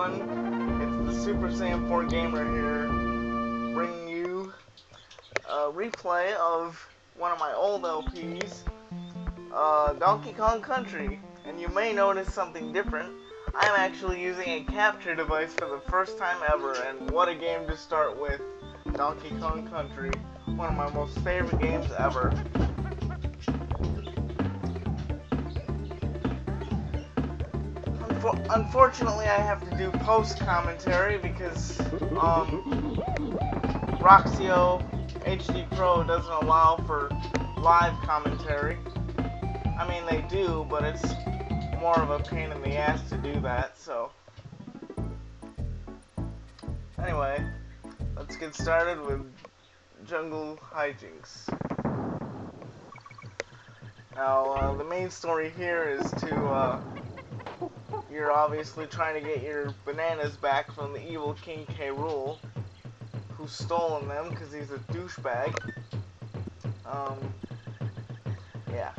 everyone, it's the Super Saiyan 4 Gamer here, bringing you a replay of one of my old LPs, Donkey Kong Country. And you may notice something different. I'm actually using a capture device for the first time ever, and what a game to start with. Donkey Kong Country, one of my most favorite games ever. Unfortunately, I have to do post-commentary because Roxio HD Pro doesn't allow for live commentary. I mean, they do, but it's more of a pain in the ass to do that, so. Anyway, let's get started with Jungle Hijinks. Now, the main story here is to, you're obviously trying to get your bananas back from the evil King K. Rool, who's stolen them because he's a douchebag. Yeah.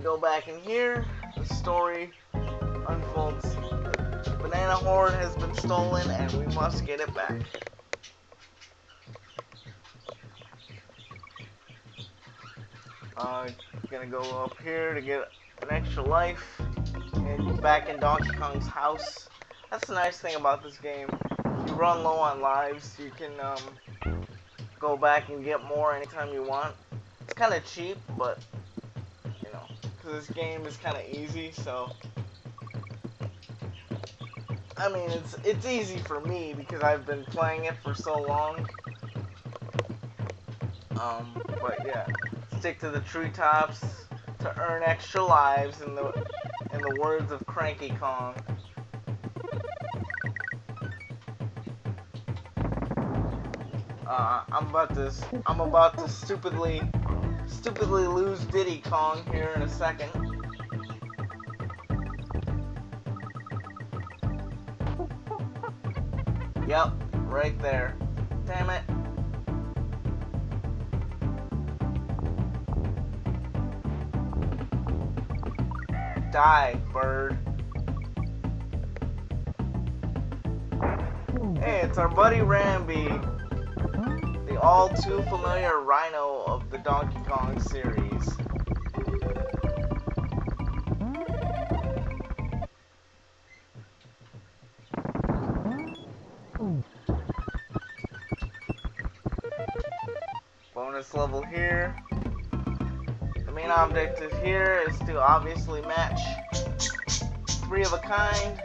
Go back in here, the story unfolds. The banana horde has been stolen and we must get it back. Gonna go up here to get an extra life and back in Donkey Kong's house. That's the nice thing about this game. If you run low on lives, you can go back and get more anytime you want. It's kind of cheap, but you know, because this game is kind of easy, so I mean it's easy for me because I've been playing it for so long. But yeah, stick to the treetops to earn extra lives in the words of Cranky Kong. I'm about to stupidly lose Diddy Kong here in a second. Yep, right there. Damn it. Die, bird. Hey, it's our buddy Rambi, the all too familiar Rhino of the Donkey Kong series. Bonus level here. The main objective here is to obviously match 3 of a kind.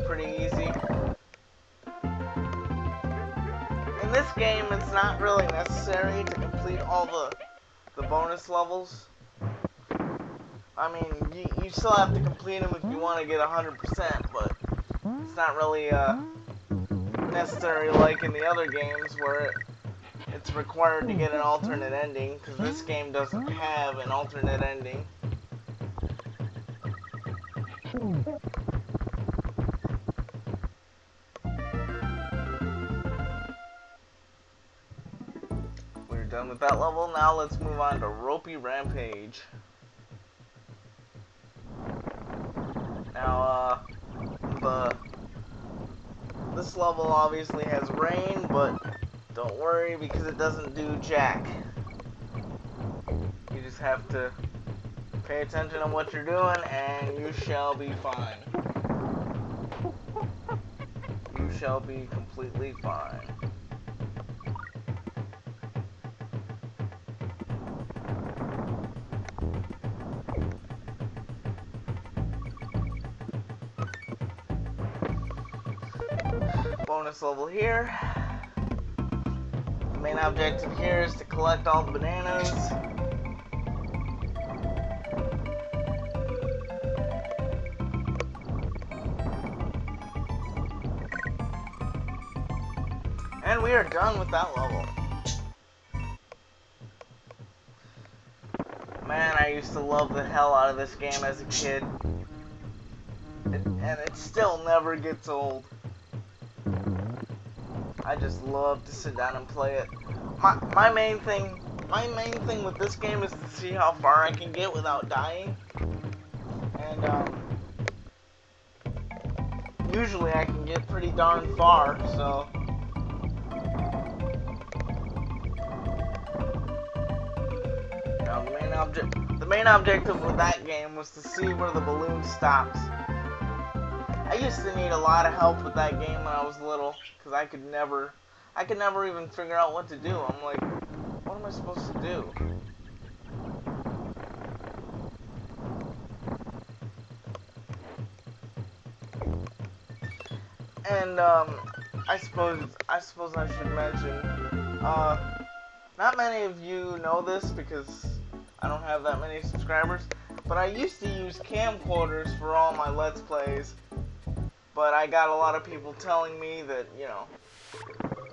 Pretty easy. In this game, it's not really necessary to complete all the bonus levels. I mean, you still have to complete them if you want to get 100%, but it's not really necessary like in the other games where it's required to get an alternate ending, because this game doesn't have an alternate ending. We're done with that level. Now let's move on to Ropey Rampage. Now, this level obviously has rain, but don't worry because it doesn't do jack. You just have to pay attention to what you're doing and you shall be fine. You shall be completely fine. Bonus level here. The main objective here is to collect all the bananas. And we are done with that level. Man, I used to love the hell out of this game as a kid. And it still never gets old. I just love to sit down and play it. My main thing with this game is to see how far I can get without dying. And usually I can get pretty darn far, so. Now the main objective with that game was to see where the balloon stops. I used to need a lot of help with that game when I was little, because I could never even figure out what to do. I'm like, what am I supposed to do? And I suppose I should mention, not many of you know this because I don't have that many subscribers, but I used to use camcorders for all my Let's Plays, but I got a lot of people telling me that, you know,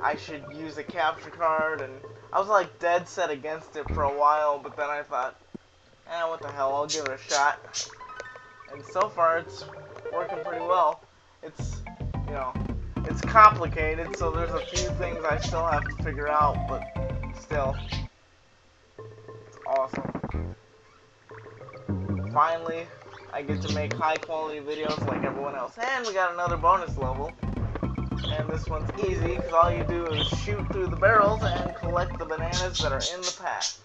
I should use a capture card, and I was like dead set against it for a while, but then I thought, what the hell, I'll give it a shot. And so far it's working pretty well. It's, you know, it's complicated, so there's a few things I still have to figure out, but still, it's awesome. Finally, I get to make high quality videos like everyone else. And we got another bonus level. And this one's easy, because all you do is shoot through the barrels and collect the bananas that are in the path.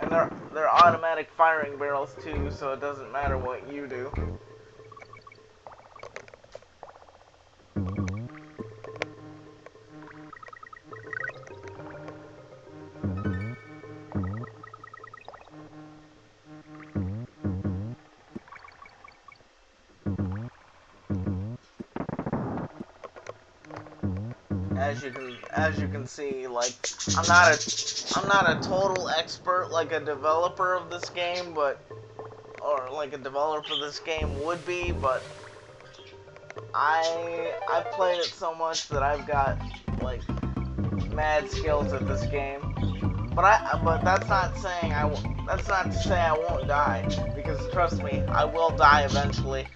And they're automatic firing barrels too, so it doesn't matter what you do. As you can see, like, I'm not a total expert like a developer of this game, or like a developer of this game would be, but I've played it so much that I've got like mad skills at this game. But that's not saying that's not to say I won't die, because trust me, I will die eventually.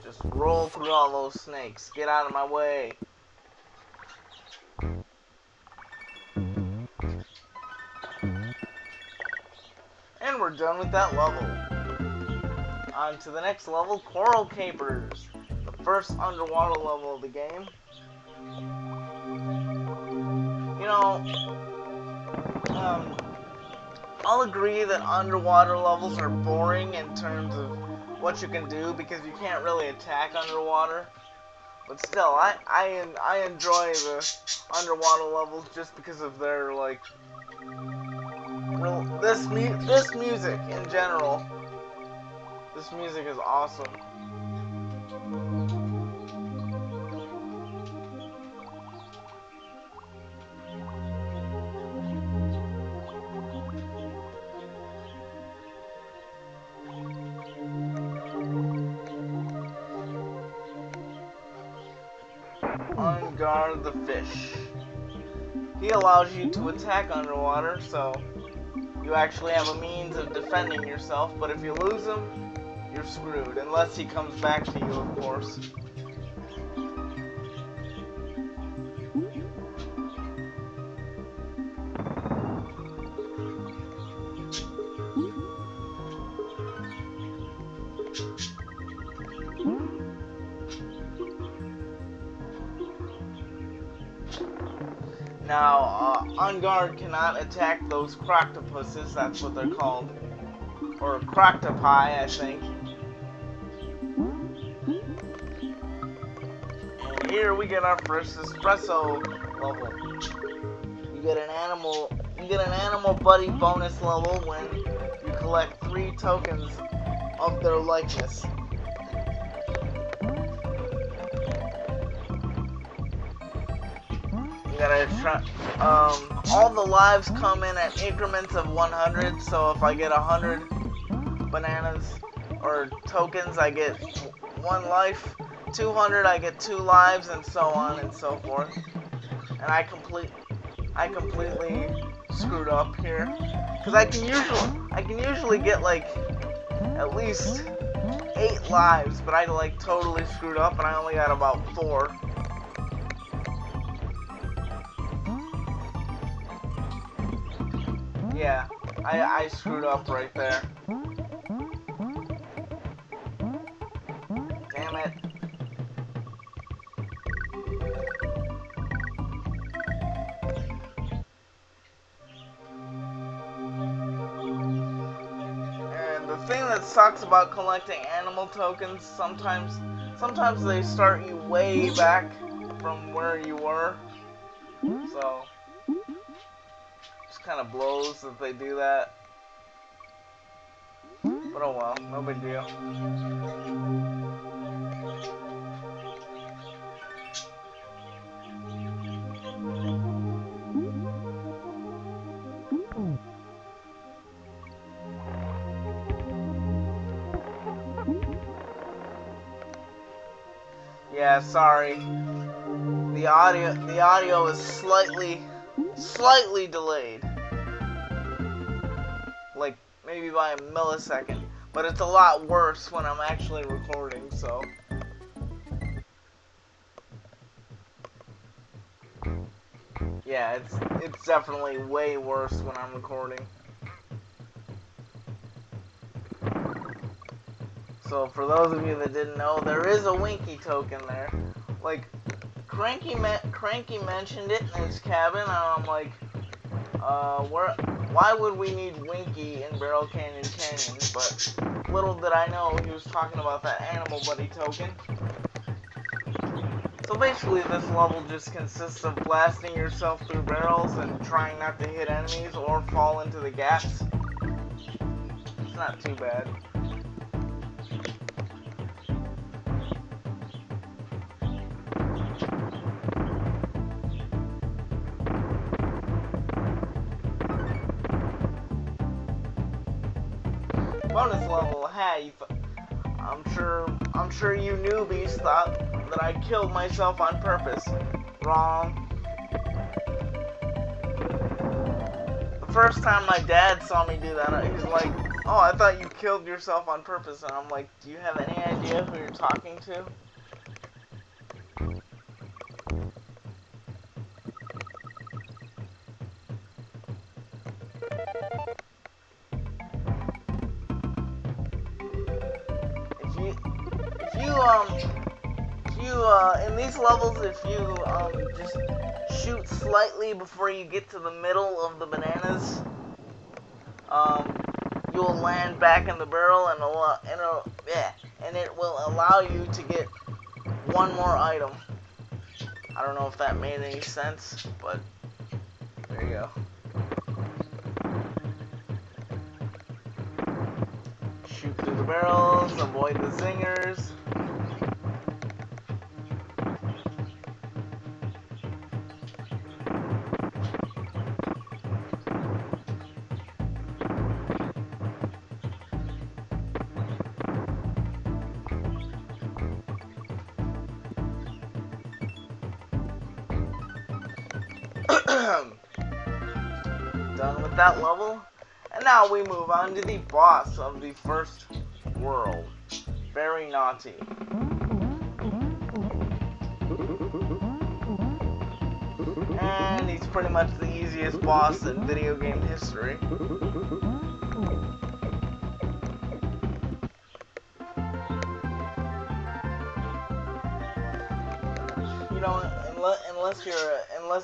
Just roll through all those snakes. Get out of my way. And we're done with that level. On to the next level, Coral Capers. The first underwater level of the game. You know, I'll agree that underwater levels are boring in terms of what you can do, because you can't really attack underwater. But still, I enjoy the underwater levels just because of their, like, this music in general. This music is awesome. Unguard the fish. He allows you to attack underwater, so you actually have a means of defending yourself, but if you lose him, you're screwed, unless he comes back to you, of course. Now, Unguard cannot attack those croctopuses, that's what they're called. Or croctopi, I think. And here we get our first espresso level. You get an animal buddy bonus level when you collect 3 tokens of their likeness. You gotta try, all the lives come in at increments of 100, so if I get 100 bananas or tokens, I get 1 life, 200 I get 2 lives, and so on and so forth. And I completely screwed up here, because I can usually get like at least 8 lives, but I like totally screwed up and I only got about 4. Yeah, I screwed up right there. Damn it. And the thing that sucks about collecting animal tokens, sometimes they start you way back from where you were. So just kind of blows that they do that. But oh well, no big deal. Yeah, sorry. The audio is slightly delayed. Like maybe by a millisecond. But it's a lot worse when I'm actually recording, so yeah, it's definitely way worse when I'm recording. So for those of you that didn't know, there is a Winky token there. Like Cranky mentioned it in his cabin, and I'm like, why would we need Winky in Barrel Canyon Canyon? But little did I know he was talking about that Animal Buddy token. So basically this level just consists of blasting yourself through barrels and trying not to hit enemies or fall into the gaps. It's not too bad. Bonus level, hey, I'm sure you newbies thought that I killed myself on purpose. Wrong. The first time my dad saw me do that, he's like, oh, I thought you killed yourself on purpose. And I'm like, do you have any idea who you're talking to? In these levels, if you just shoot slightly before you get to the middle of the bananas, you'll land back in the barrel, and it will allow you to get one more item. I don't know if that made any sense, but there you go. Shoot through the barrels, avoid the zingers. Done with that level, and now we move on to the boss of the first world, Very Naughty. And he's pretty much the easiest boss in video game history. You know, unless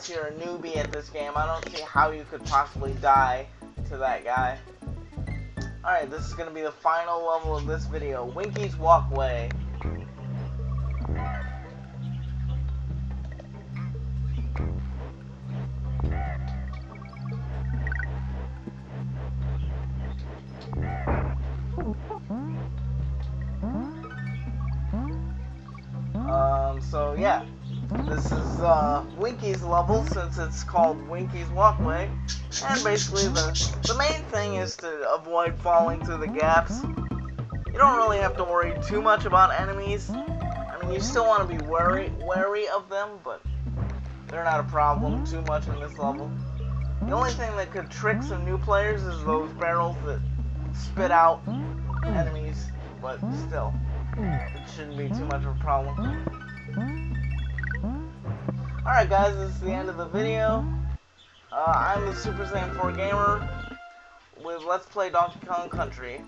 you're a newbie at this game, I don't see how you could possibly die to that guy. Alright, this is gonna be the final level of this video, Winkies Walkway. So yeah, this is Winky's level, since it's called Winky's Walkway, and basically the main thing is to avoid falling through the gaps. You don't really have to worry too much about enemies. I mean, you still want to be wary of them, but they're not a problem too much in this level. The only thing that could trick some new players is those barrels that spit out enemies but still, it shouldn't be too much of a problem. Alright guys, this is the end of the video. I'm the Super Saiyan 4 Gamer with Let's Play Donkey Kong Country.